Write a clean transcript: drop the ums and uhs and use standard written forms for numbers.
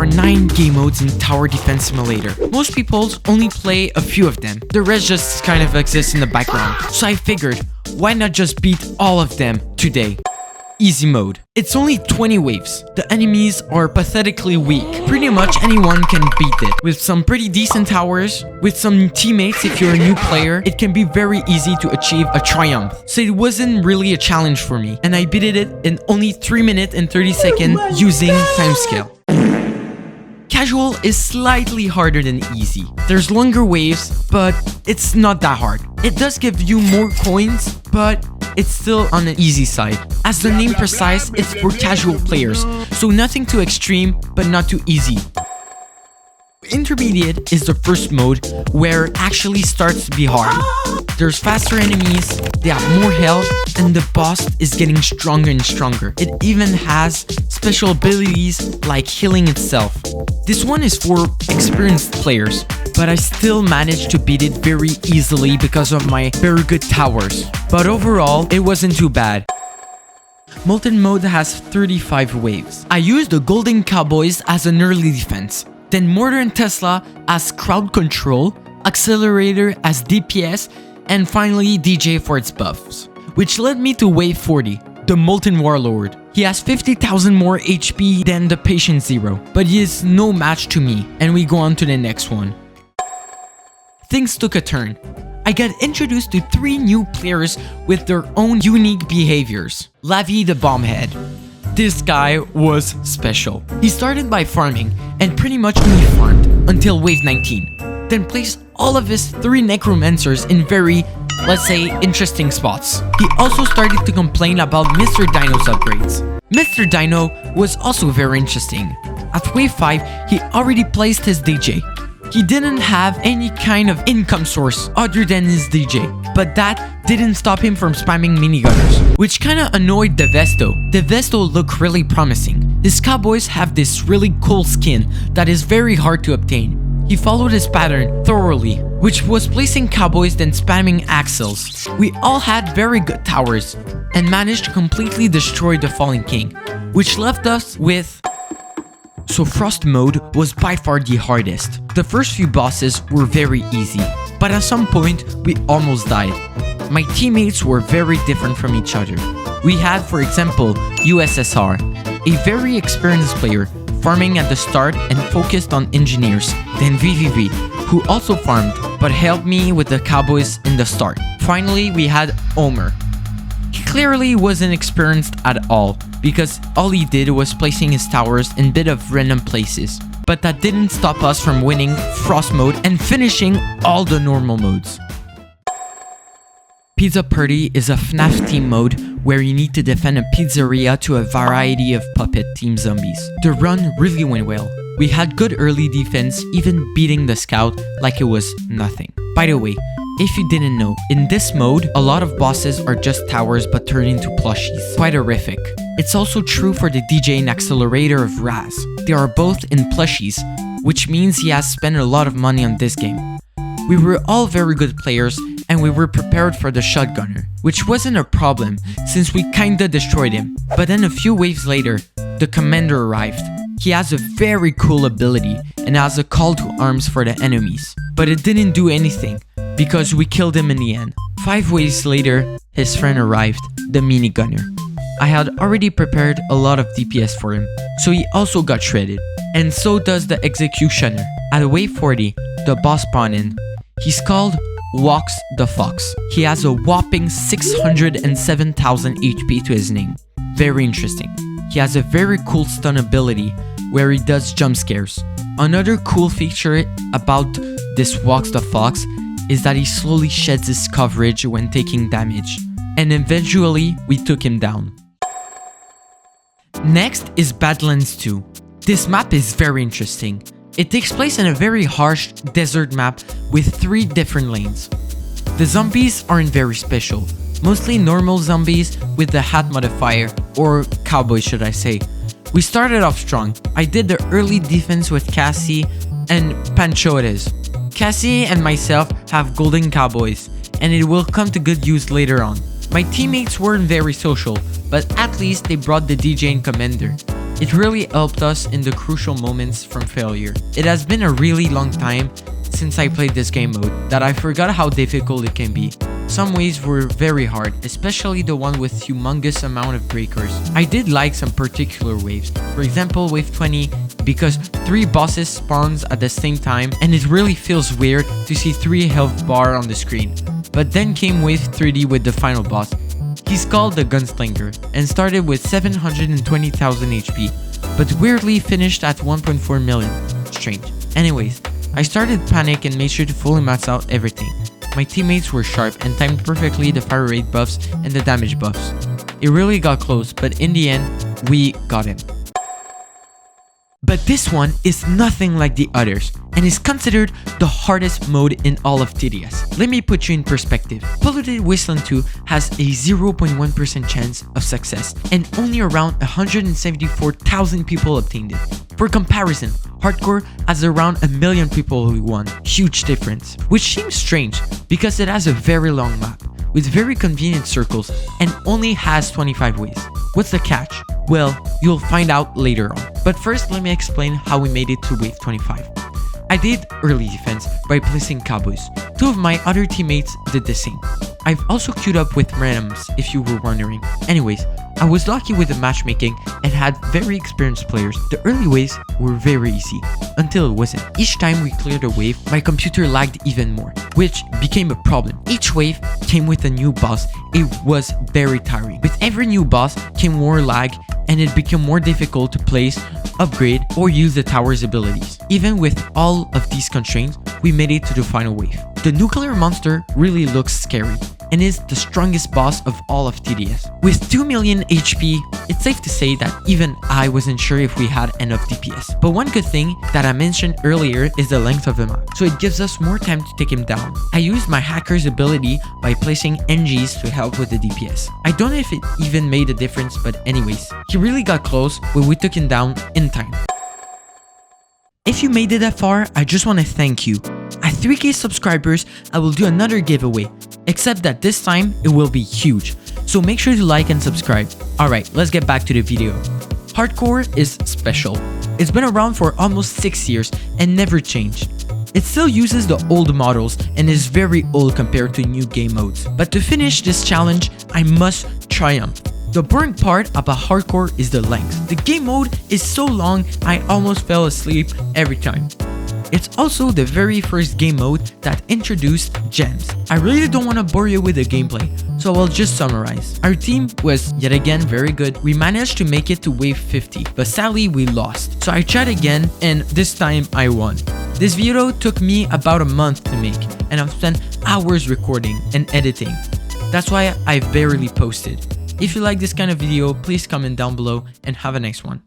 are 9 game modes in Tower Defense Simulator. Most people only play a few of them. The rest just kind of exists in the background. So I figured, why not just beat all of them today? Easy mode. It's only 20 waves. The enemies are pathetically weak. Pretty much anyone can beat it. With some pretty decent towers, with some teammates if you're a new player, it can be very easy to achieve a triumph. So it wasn't really a challenge for me, and I beat it in only 3 minutes and 30 seconds using timescale. Casual is slightly harder than easy. There's longer waves, but it's not that hard. It does give you more coins, but it's still on the easy side. As the name precise, it's for casual players, so nothing too extreme, but not too easy. Intermediate is the first mode, where it actually starts to be hard. There's faster enemies, they have more health, and the boss is getting stronger and stronger. It even has special abilities like healing itself. This one is for experienced players, but I still managed to beat it very easily because of my very good towers. But overall, it wasn't too bad. Molten mode has 35 waves. I used the Golden Cowboys as an early defense. Then Mortar and Tesla as crowd control, Accelerator as DPS, and finally DJ for its buffs. Which led me to wave 40, the Molten Warlord. He has 50,000 more HP than the Patient Zero, but he is no match to me, and we go on to the next one. Things took a turn. I got introduced to 3 new players with their own unique behaviors. Lavi the Bombhead. This guy was special. He started by farming and pretty much only farmed until wave 19. Then placed all of his 3 necromancers in very, let's say, interesting spots. He also started to complain about Mr. Dino's upgrades. Mr. Dino was also very interesting. At wave 5, he already placed his DJ. He didn't have any kind of income source other than his DJ, but that didn't stop him from spamming minigunners, which kinda annoyed Devesto. Devesto looked really promising. His cowboys have this really cool skin that is very hard to obtain. He followed his pattern thoroughly, which was placing cowboys then spamming axles. We all had very good towers and managed to completely destroy the Fallen King, which left us with... So Frost mode was by far the hardest. The first few bosses were very easy, but at some point we almost died. My teammates were very different from each other. We had, for example, USSR, a very experienced player, farming at the start and focused on engineers, then VVV, who also farmed but helped me with the cowboys in the start. Finally, we had Omer. He clearly wasn't experienced at all, because all he did was placing his towers in a bit of random places. But that didn't stop us from winning Frost mode and finishing all the normal modes. Pizza Party is a FNAF team mode where you need to defend a pizzeria to a variety of puppet team zombies. The run really went well. We had good early defense, even beating the scout like it was nothing. By the way, if you didn't know, in this mode, a lot of bosses are just towers but turn into plushies. Quite horrific. It's also true for the DJ and Accelerator of Raz. They are both in plushies, which means he has spent a lot of money on this game. We were all very good players and we were prepared for the shotgunner, which wasn't a problem since we kinda destroyed him. But then a few waves later, the commander arrived. He has a very cool ability and has a call to arms for the enemies, but it didn't do anything because we killed him in the end. 5 waves later, his friend arrived, the minigunner. I had already prepared a lot of DPS for him, so he also got shredded. And so does the executioner. At wave 40, the boss spawned in. He's called Walks the Fox. He has a whopping 607,000 HP to his name. Very interesting. He has a very cool stun ability where he does jump scares. Another cool feature about this Walks the Fox is that he slowly sheds his coverage when taking damage. And eventually, we took him down. Next is Badlands II. This map is very interesting. It takes place in a very harsh desert map with 3 different lanes. The zombies aren't very special, mostly normal zombies with the hat modifier, or cowboy should I say. We started off strong. I did the early defense with Cassie and Panchotes. Cassie and myself have golden cowboys, and it will come to good use later on. My teammates weren't very social, but at least they brought the DJ and commander. It really helped us in the crucial moments from failure. It has been a really long time since I played this game mode that I forgot how difficult it can be. Some waves were very hard, especially the one with humongous amount of breakers. I did like some particular waves. For example, wave 20, because 3 bosses spawns at the same time and it really feels weird to see 3 health bar on the screen. But then came wave 30 with the final boss. He's called the Gunslinger and started with 720,000 HP, but weirdly finished at 1.4 million. Strange. Anyways, I started panic and made sure to fully max out everything. My teammates were sharp and timed perfectly the fire rate buffs and the damage buffs. It really got close, but in the end, we got him. But this one is nothing like the others and is considered the hardest mode in all of TDS. Let me put you in perspective. Polluted Wasteland 2 has a 0.1% chance of success and only around 174,000 people obtained it. For comparison, Hardcore has around 1 million people who won. Huge difference. Which seems strange because it has a very long map with very convenient circles and only has 25 ways. What's the catch? Well, you'll find out later on. But first, let me explain how we made it to wave 25. I did early defense by placing cowboys. 2 of my other teammates did the same. I've also queued up with randoms if you were wondering. Anyways, I was lucky with the matchmaking and had very experienced players. The early waves were very easy, until it wasn't. Each time we cleared a wave, my computer lagged even more, which became a problem. Each wave came with a new boss. It was very tiring. With every new boss came more lag and it became more difficult to place, upgrade, or use the tower's abilities. Even with all of these constraints, we made it to the final wave. The nuclear monster really looks scary and is the strongest boss of all of TDS. With 2 million HP, it's safe to say that even I wasn't sure if we had enough DPS. But one good thing that I mentioned earlier is the length of the map, so it gives us more time to take him down. I used my hacker's ability by placing NGs to help with the DPS. I don't know if it even made a difference, but anyways, he really got close when we took him down in time. If you made it that far, I just want to thank you. At 3K subscribers, I will do another giveaway, except that this time it will be huge. So make sure to like and subscribe. Alright, let's get back to the video. Hardcore is special. It's been around for almost 6 years and never changed. It still uses the old models and is very old compared to new game modes. But to finish this challenge, I must triumph. The boring part about Hardcore is the length. The game mode is so long, I almost fell asleep every time. It's also the very first game mode that introduced gems. I really don't want to bore you with the gameplay, so I'll just summarize. Our team was yet again very good. We managed to make it to wave 50, but sadly we lost. So I tried again and this time I won. This video took me about a month to make and I've spent hours recording and editing. That's why I've barely posted. If you like this kind of video, please comment down below and have a nice one.